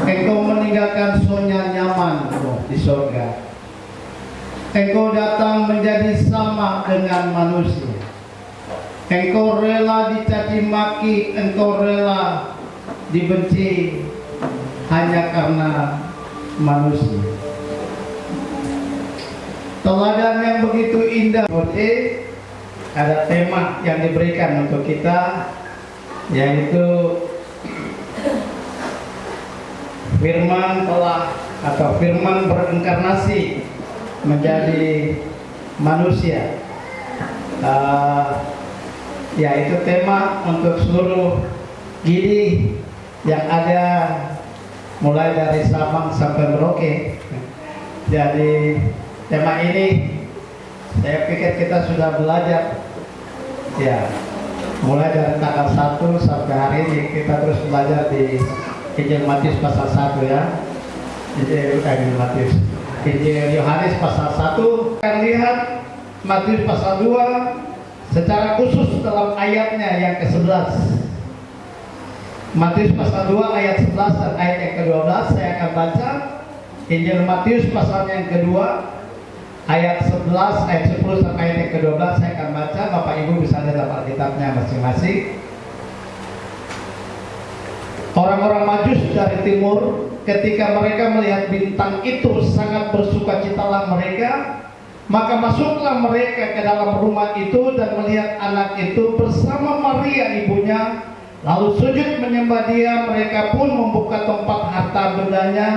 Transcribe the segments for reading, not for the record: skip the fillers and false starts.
Engkau meninggalkan zona nyaman di surga. Engkau datang menjadi sama dengan manusia. Engkau rela dicaci maki, engkau rela dibenci hanya karena manusia. Teladan yang begitu indah. Ada tema yang diberikan untuk kita, yaitu firman telah atau firman berinkarnasi menjadi manusia. Yaitu tema untuk seluruh gidi yang ada mulai dari Sabang sampai Merauke. Jadi tema ini saya pikir kita sudah belajar ya, mulai dari tanggal 1 sampai hari ini kita terus belajar di Injil Matius pasal 1 ya. Injil Yohanes pasal 1. Kita lihat Matius pasal 2 secara khusus dalam ayatnya yang ke-11. Matius pasal 2 ayat 11 dan ayat yang ke-12 saya akan baca. Injil Matius pasal yang kedua ayat 11, ayat 10 sampai ayat yang ke-12 saya akan baca. Bapak Ibu bisa lihat dalam Alkitabnya masing-masing. Orang-orang Majus dari timur, ketika mereka melihat bintang itu sangat bersukacitalah mereka. Maka masuklah mereka ke dalam rumah itu dan melihat anak itu bersama Maria ibunya, lalu sujud menyembah dia. Mereka pun membuka tempat harta bendanya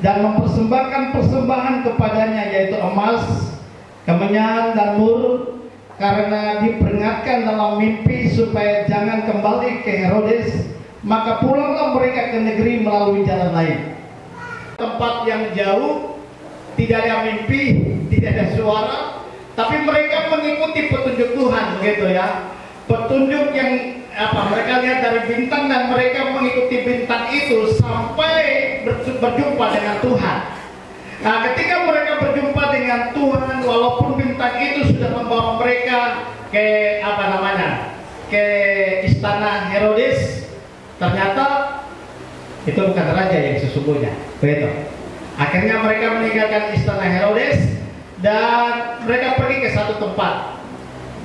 dan mempersembahkan persembahan kepadanya, yaitu emas, kemenyan dan mur, karena diperingatkan dalam mimpi supaya jangan kembali ke Herodes. Maka pulanglah mereka ke negeri melalui jalan lain, tempat yang jauh. Tidak ada mimpi, tidak ada suara, tapi mereka mengikuti petunjuk Tuhan, gitu ya. Petunjuk yang mereka lihat dari bintang dan mereka mengikuti bintang itu sampai berjumpa dengan Tuhan. Nah, ketika mereka berjumpa dengan Tuhan, walaupun bintang itu sudah membawa mereka ke ke istana Herodes, ternyata itu bukan raja yang sesungguhnya, begitu. Akhirnya mereka meninggalkan istana Herodes dan mereka pergi ke satu tempat.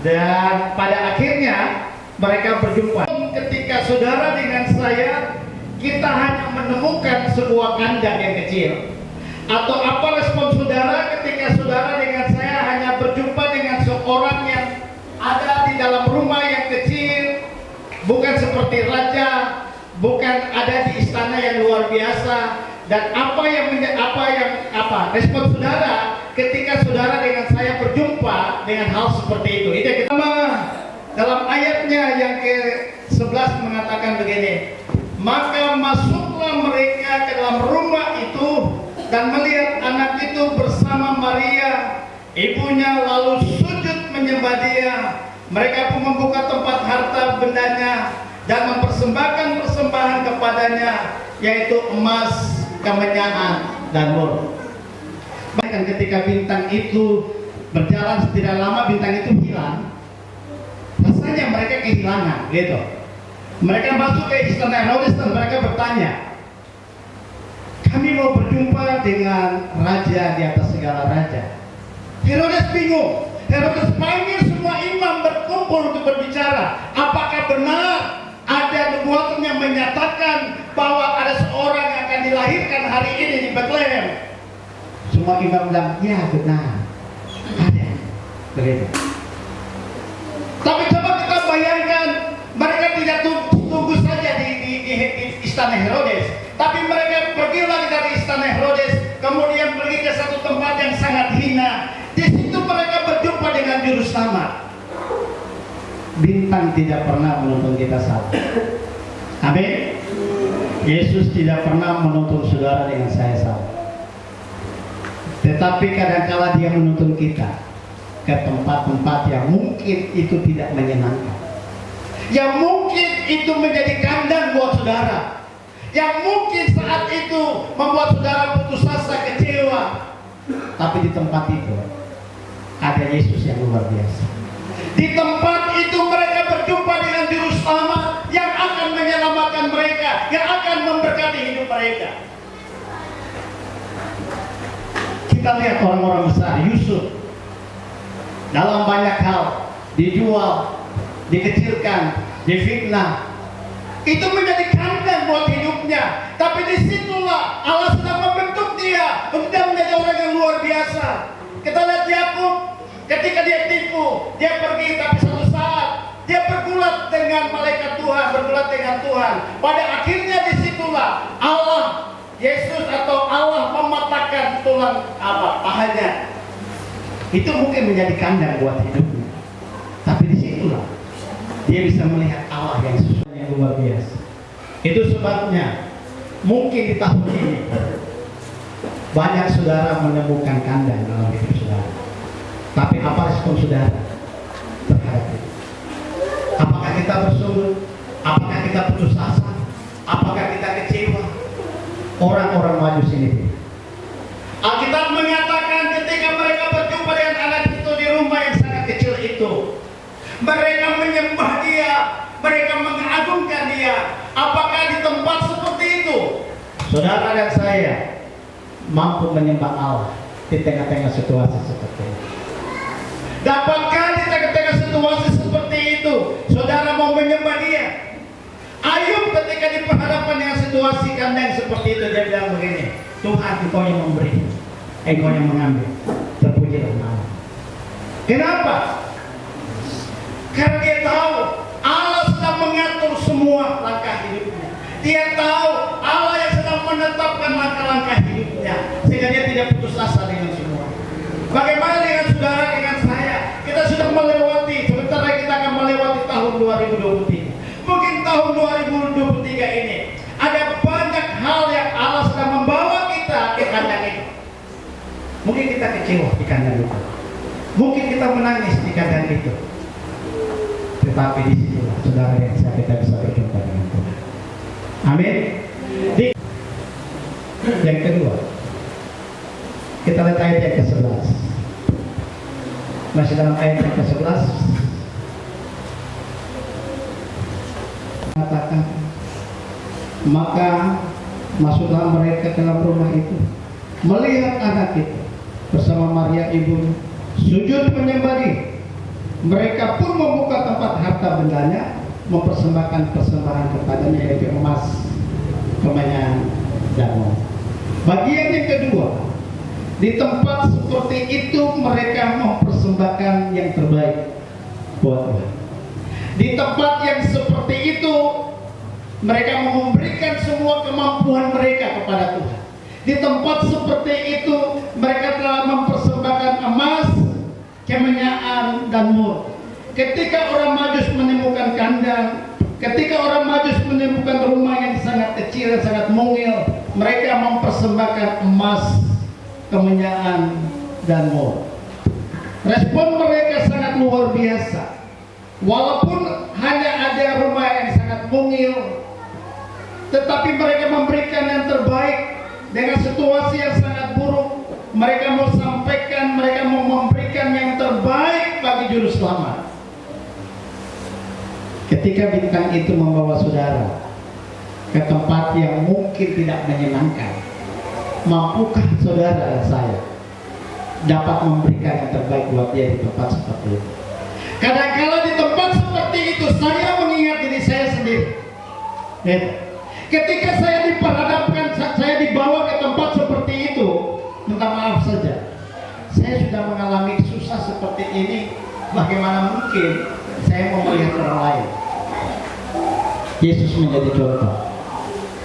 Dan pada akhirnya mereka berjumpa. Ketika saudara dengan saya, kita hanya menemukan sebuah kandang yang kecil. Atau apa respon saudara ketika saudara dengan saya hanya berjumpa dengan seorang yang ada di dalam rumah yang kecil, bukan seperti raja, bukan ada di istana yang luar biasa. Dan respon saudara ketika saudara dengan saya berjumpa dengan hal seperti itu. Itu yang pertama, dalam ayatnya yang ke-11 mengatakan begini, maka masuklah mereka ke dalam rumah itu dan melihat anak itu bersama Maria ibunya, lalu sujud menyembah dia. Mereka pun membuka tempat harta bendanya dan mempersembahkan persembahan kepadanya, yaitu emas, kemenyan dan mur. Bahkan ketika bintang itu berjalan tidak lama, bintang itu hilang. Rasanya mereka kehilangan, gitu. Mereka masuk ke istana Herodes dan mereka bertanya, kami mau berjumpa dengan raja di atas segala raja. Herodes bingung. Herodes panggil semua imam berkumpul untuk berbicara. Apakah benar ada nubuatan yang menyatakan bahwa ada seorang yang akan dilahirkan hari ini di Bethlehem? Semua imam bilang, ya benar, ada. Begitu. Tapi coba kita bayangkan, mereka tidak tunggu saja di istana Herodes, tapi mereka pergi lagi dari istana Herodes, kemudian pergi ke satu tempat yang sangat hina. Di situ mereka berjumpa dengan juru selamat. Bintang tidak pernah menuntun kita salah. Amin. Yesus tidak pernah menuntun saudara dengan saya salah. Tetapi kadang-kala dia menuntun kita ke tempat-tempat yang mungkin itu tidak menyenangkan, yang mungkin itu menjadi kandang buat saudara, yang mungkin saat itu membuat saudara putus asa, kecewa. Tapi di tempat itu ada Yesus yang luar biasa. Di tempat itu mereka berjumpa dengan juru selamat yang akan menyelamatkan mereka, yang akan mereka. Kita lihat orang-orang besar, Yusuf, dalam banyak hal dijual, dikecilkan, difitnah. Itu menjadi kandang buat hidupnya. Tapi disitulah Allah sedang membentuk dia untuk dia menjadi orang yang luar biasa. Kita lihat Yakub, ketika dia tipu, dia pergi, tapi suatu saat dia bergulat dengan malaikat Tuhan, bergulat dengan Tuhan. Pada akhirnya disitulah Allah, Yesus atau Allah mematahkan tulang pahanya. Itu mungkin menjadi kandang buat hidupnya. Tapi disitulah dia bisa melihat Allah yang luar biasa. Itu sebabnya mungkin di tahun ini banyak saudara menemukan kandang dalam hidup saudara. Tapi apa respon saudara terhadap itu? Apakah kita bersungut? Apakah kita putus asa? Apakah kita kecewa? Orang-orang Majus ini, Alkitab mengatakan ketika mereka berjumpa dengan anak itu di rumah yang sangat kecil itu, mereka menyembah dia, mereka mengagungkan dia. Apakah di tempat seperti itu saudara dan saya mampu menyembah Allah di tengah-tengah situasi seperti itu? Dapatkah di tengah-tengah situasi seperti itu saudara mau menyembah dia? Ayub ketika diperhadapkan dengan situasi kandang seperti itu, dia bilang begini, Tuhan, Engkau yang memberi, Engkau yang mengambil, terpujilah nama. Kenapa? Karena dia tahu Allah sedang mengatur semua langkah hidupnya. Dia tahu Allah yang sedang menetapkan langkah-langkah hidupnya, sehingga dia tidak putus asa dengan semua. Bagaimana dengan saudara, dengan saya? Kita sudah melewati, sebentar lagi kita akan melewati tahun 2023. Mungkin tahun 2023 ini ada banyak hal yang Allah sedang membawa kita ke kandang itu. Mungkin kita kecewa di kandang itu, mungkin kita menangis di kandang itu. Tetapi di situ saudara yang saya kita bisa berjumpa dengan Tuhan. Amin. Yang kedua, kita lihat ayat yang ke-11. Masih dalam ayat yang ke-11 mengatakan, maka masuklah mereka ke dalam rumah itu, melihat anak itu bersama Maria ibunya sujud menyembah dia. Mereka pun membuka tempat harta bendanya, mempersembahkan persembahan kepadanya, yaitu emas, kemenyan, dan uang. Bagian yang kedua, di tempat seperti itu mereka mempersembahkan yang terbaik buat Tuhan. Di tempat yang seperti itu mereka memberikan semua kemampuan mereka kepada Tuhan. Di tempat seperti itu mereka telah mempersembahkan emas, kemenyaan, dan mur. Ketika orang Majus menemukan kandang, ketika orang Majus menemukan rumah yang sangat kecil dan sangat mungil, mereka mempersembahkan emas, kemenyaan, dan mur. Respon mereka sangat luar biasa. Walaupun hanya ada rumah yang sangat mungil, tetapi mereka memberikan yang terbaik. Dengan situasi yang sangat buruk, mereka mau sampaikan, mereka mau memberikan yang terbaik bagi juru selamat. Ketika bintang itu membawa saudara ke tempat yang mungkin tidak menyenangkan, mampukah saudara dan saya dapat memberikan yang terbaik buat dia di tempat seperti itu? Kadang-kala di tempat seperti itu saya mengingat diri saya sendiri. Ketika saya diperhadapkan, saya dibawa ke tempat seperti itu, minta maaf saja, saya sudah mengalami susah seperti ini. Bagaimana mungkin saya mau melihat orang lain? Yesus menjadi contoh,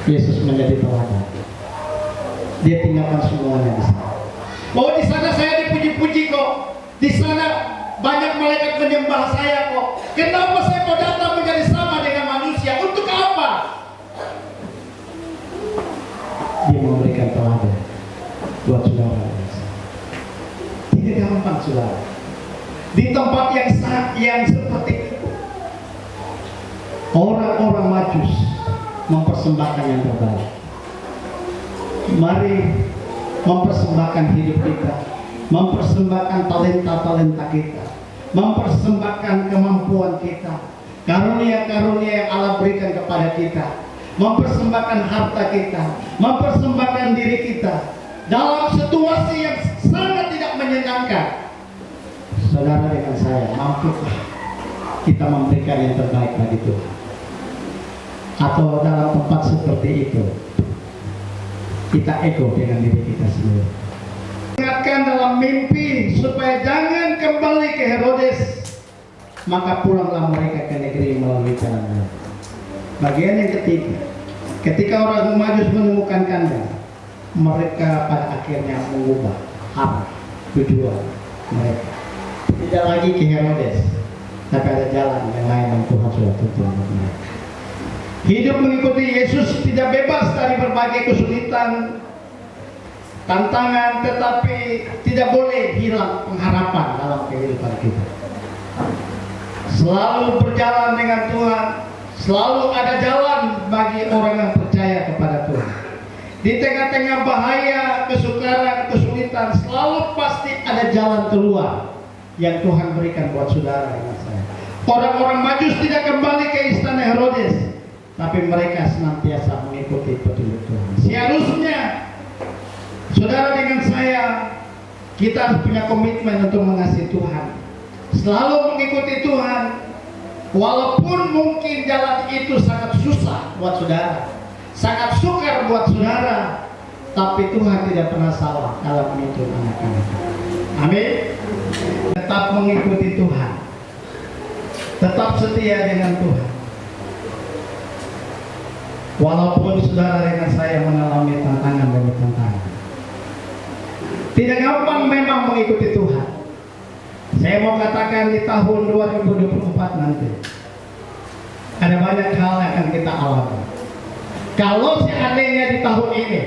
Yesus menjadi teladan. Dia tinggalkan semuanya di sana. Bahwa di sana saya dipuji-puji kok, di sana banyak malaikat menyembah saya kok. Kenapa saya mau datang menjadi sama dengan manusia? Untuk apa? Dia memberikan teladan buat saudara. Tidak gampang saudara. Di tempat yang seperti itu, orang-orang Majus mempersembahkan yang terbaik. Mari mempersembahkan hidup kita, mempersembahkan talenta-talenta kita, mempersembahkan kemampuan kita, karunia-karunia yang Allah berikan kepada kita. mempersembahkan harta kita, mempersembahkan diri kita dalam situasi yang sangat tidak menyenangkan. Saudara dengan saya, mampukah kita memberikan yang terbaik bagi Tuhan? Atau dalam tempat seperti itu kita ego dengan diri kita sendiri? Ingatkan dalam mimpi supaya jangan kembali ke Herodes, maka pulanglah mereka ke negeri melalui jalan. Bagian yang ketiga, ketika orang Majus menemukan kandang, mereka pada akhirnya mengubah arah tujuan mereka. Tidak lagi ke Herodes, tapi ada jalan yang lain yang Tuhan sudah tuntun untuk mereka. Hidup mengikuti Yesus tidak bebas dari berbagai kesulitan, tantangan, tetapi tidak boleh hilang pengharapan dalam kehidupan kita. Selalu berjalan dengan Tuhan, selalu ada jalan bagi orang yang percaya kepada Tuhan. Di tengah-tengah bahaya, kesukaran, kesulitan, selalu pasti ada jalan keluar yang Tuhan berikan buat saudara dengan saya. Orang-orang Majus tidak kembali ke istana Herodes, tapi mereka senantiasa mengikuti petunjuk Tuhan. Seharusnya saudara dengan saya, kita harus punya komitmen untuk mengasihi Tuhan, selalu mengikuti Tuhan, walaupun mungkin jalan itu sangat susah buat saudara, sangat sukar buat saudara, tapi Tuhan tidak pernah salah dalam menuntun anak-anak. Amin. Tetap mengikuti Tuhan, tetap setia dengan Tuhan, walaupun saudara dengan saya mengalami tantangan demi tantangan. Tidak gampang memang mengikuti Tuhan. Saya mau katakan di tahun 2024 nanti ada banyak hal yang akan kita alami. Kalau seandainya di tahun ini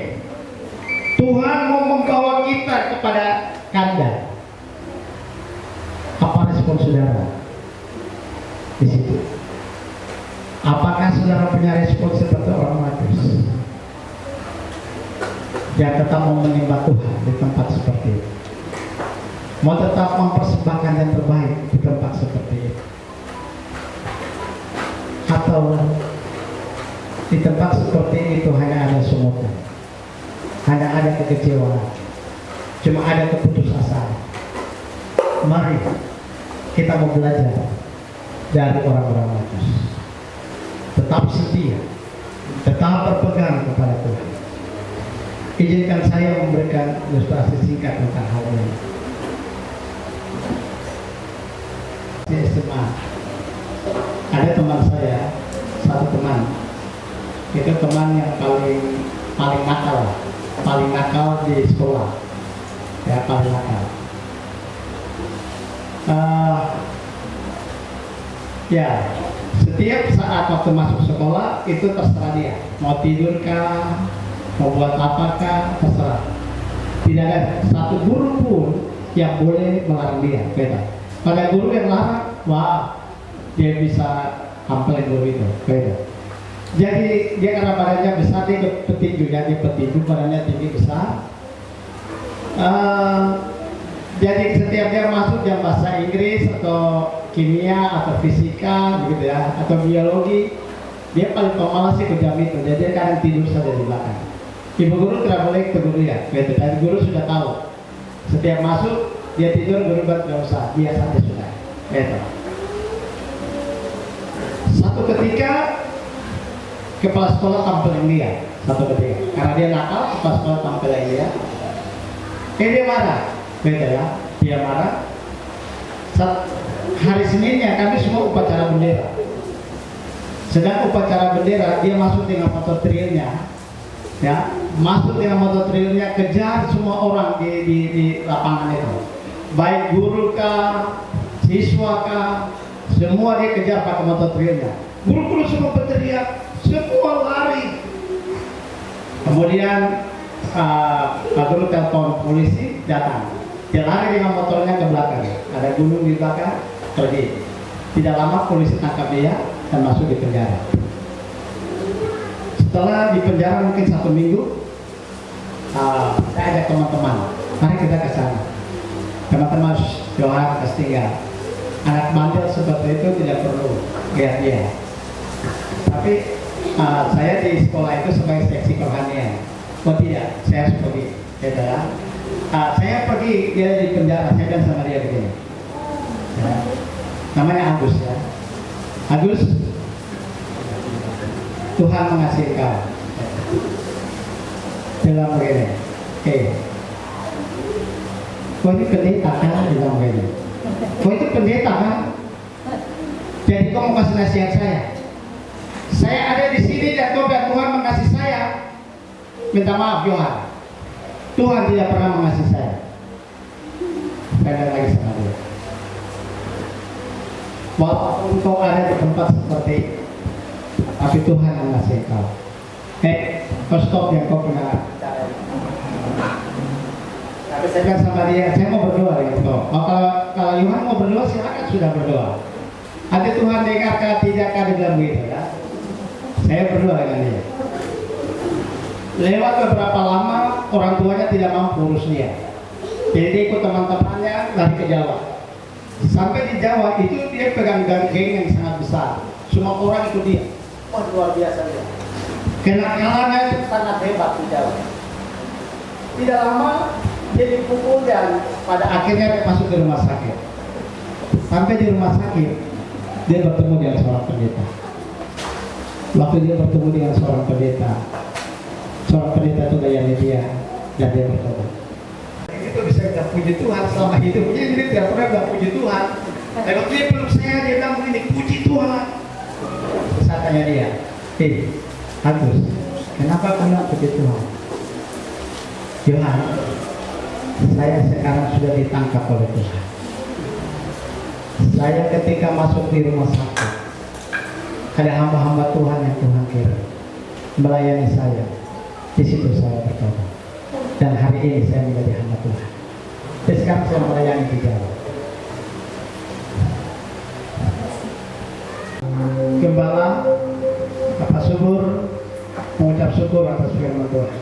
Tuhan mau membawa kita kepada kandang, apa respon saudara di situ? Apakah saudara punya respon seperti orang Majus yang tetap mau menyembah Tuhan di tempat seperti itu, mau tetap mempersembahkan yang terbaik di tempat seperti itu, atau di tempat seperti itu hanya ada sungutan, hanya ada kekecewaan, cuma ada keputusasaan? Mari kita mau belajar dari orang-orang Majus, tetap setia, tetap berpegang kepada Tuhan. Izinkan saya memberikan ilustrasi singkat tentang hal ini. Di SMA ada teman saya, satu teman, itu teman yang paling nakal di sekolah, ya, paling nakal. Ya, setiap saat waktu masuk sekolah itu terserah dia, mau tidur kah, mau buat apakah, terserah. Tidak ada satu guru pun yang boleh melarang dia. Beda. Pada guru yang larang, wah, dia bisa hampir guru itu. Beda. Jadi dia karena badannya besar, dia petinju, jadi petinju badannya tinggi besar. Jadi setiap dia masuk jam bahasa Inggris atau kimia atau fisika begitu ya, atau biologi, dia paling pemalas sih ke jam itu. Jadi dia kadang tidur saja di belakang. Ibu guru tidak boleh tegur dia, gitu. Dan guru sudah tahu. Setiap masuk dia tidur, guru tidak usah, biasa saja sudah. Gitu. Satu ketika kepala sekolah tampilin dia, karena dia nakal, kepala sekolah tampilin dia. Dia marah. Beda ya, dia marah. Hari Seninnya kami semua upacara bendera. Sedang upacara bendera, dia masuk dengan motor trailnya, ya, masuk dengan motor trailnya, kejar semua orang di lapangan itu, baik guru kah, siswa kah, semua dia kejar pakai motor trailnya. Guru-guru semua berteriak, semua lari. Kemudian Pak Guru telepon polisi, datang. Dia lari dengan motornya ke belakang, ada gunung di belakang, pergi. Tidak lama polisi tangkap dia dan masuk di penjara. Setelah di penjara mungkin 1 minggu, saya ajak teman-teman, mari kita ke sana. Teman-teman, Johan Kastinggal, anak bandel seperti itu tidak perlu lihat dia. Tapi Saya di sekolah itu sebagai seksi kerohanian. Oh tidak, saya harus pergi. Ya, saya pergi, dia di penjara. Saya bilang sama dia begini. Ya. Namanya Agus ya. Agus, Tuhan mengasihi kau. Bilang begini. Kau ini pendeta kan? Bilang begini. Kau itu pendeta kan? Jadi kau mau kasih nasihat saya. Saya ada di sini dan kau bilang Tuhan mengasihi saya. Minta maaf Johan. Tuhan tidak pernah mengasihi saya. Saya bilang lagi sama dia. Walaupun kau ada di tempat seperti itu, tapi Tuhan mengasihi kau. Kau stop yang kau punya cara. Tapi saya bilang sama dia, saya mau berdoa dengan kau. Kalau Yohan mau berdoa, silakan sudah berdoa. Nanti Tuhan dengarkan tidak akan bilang begitu ya. Saya berdoa dengan dia. Lewat beberapa lama, orang tuanya tidak mampu urus dia. Jadi dia ikut teman-temannya lari ke Jawa. Sampai di Jawa itu dia pegang geng yang sangat besar. Semua orang ikut dia. Wah luar biasa dia. Kenakalannya itu sangat hebat di Jawa. Tidak lama dia dipukul dan pada akhirnya masuk ke rumah sakit. Sampai di rumah sakit dia bertemu dengan seorang pendeta. Waktu dia bertemu dengan seorang pendeta itu gayanya dia dan dia bertobat. Itu bisa kita puji Tuhan selama hidupnya, dia tidak pernah bilang puji Tuhan. Dan waktu dia peluk saya, dia bilang begini, puji Tuhan. Terus saya tanya dia, Agus, kenapa kau bilang puji Tuhan? Yohan, saya sekarang sudah ditangkap oleh Tuhan. Saya ketika masuk di rumah sakit, ada hamba-hamba Tuhan yang Tuhan kirim melayani saya. Di situ saya bertobat. Dan hari ini saya menjadi hamba Tuhan. Dan sekarang saya melayani di Jawa. Gembala Bapak Subur mengucap syukur atas firman Tuhan.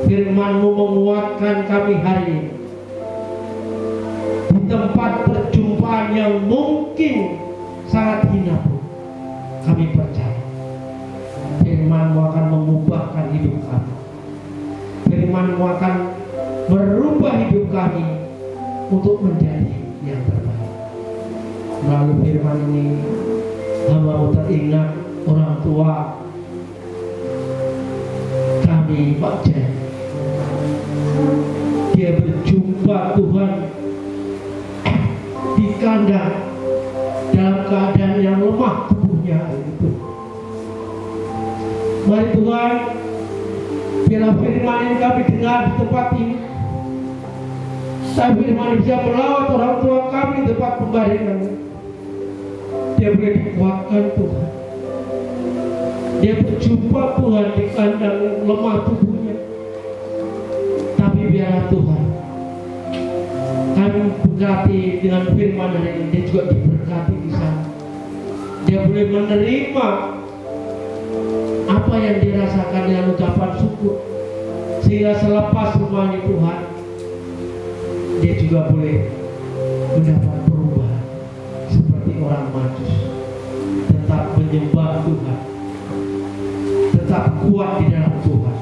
Firman-Mu menguatkan kami hari ini. Di tempat perjumpaan yang mungkin sangat hina pun, kami percaya Firman-Mu akan mengubahkan hidup kami. Firman-Mu akan merubah hidup kami untuk menjadi yang terbaik. Melalui firman ini, hamba-Mu teringat orang tua kami, Pak Jen. Dia berjumpa Tuhan di kandang dalam keadaan yang lemah tubuhnya itu. Mari Tuhan, biarlah firman yang kami dengar di tempat ini, tapi firman bisa melawat orang tua kami di tempat pembaringan. Dia boleh dikuatkan Tuhan. Dia berjumpa Tuhan di kandang lemah tubuhnya. Tapi biarlah Tuhan, kami berkati dengan firman hari ini, dia juga diberkati di sana. Dia boleh menerima apa yang dirasakan dengan ucapan syukur, sehingga selepas rumah ini Tuhan, dia juga boleh mendapat perubahan seperti orang Majus, tetap menyembah Tuhan, tetap kuat di dalam Tuhan,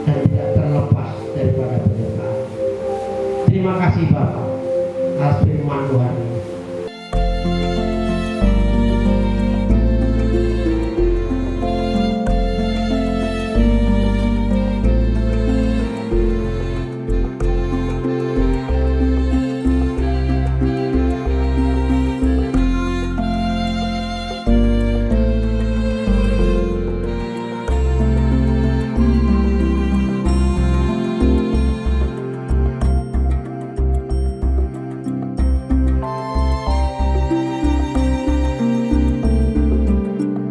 dan tidak terlepas daripada penyertaan. Terima kasih Bapak atas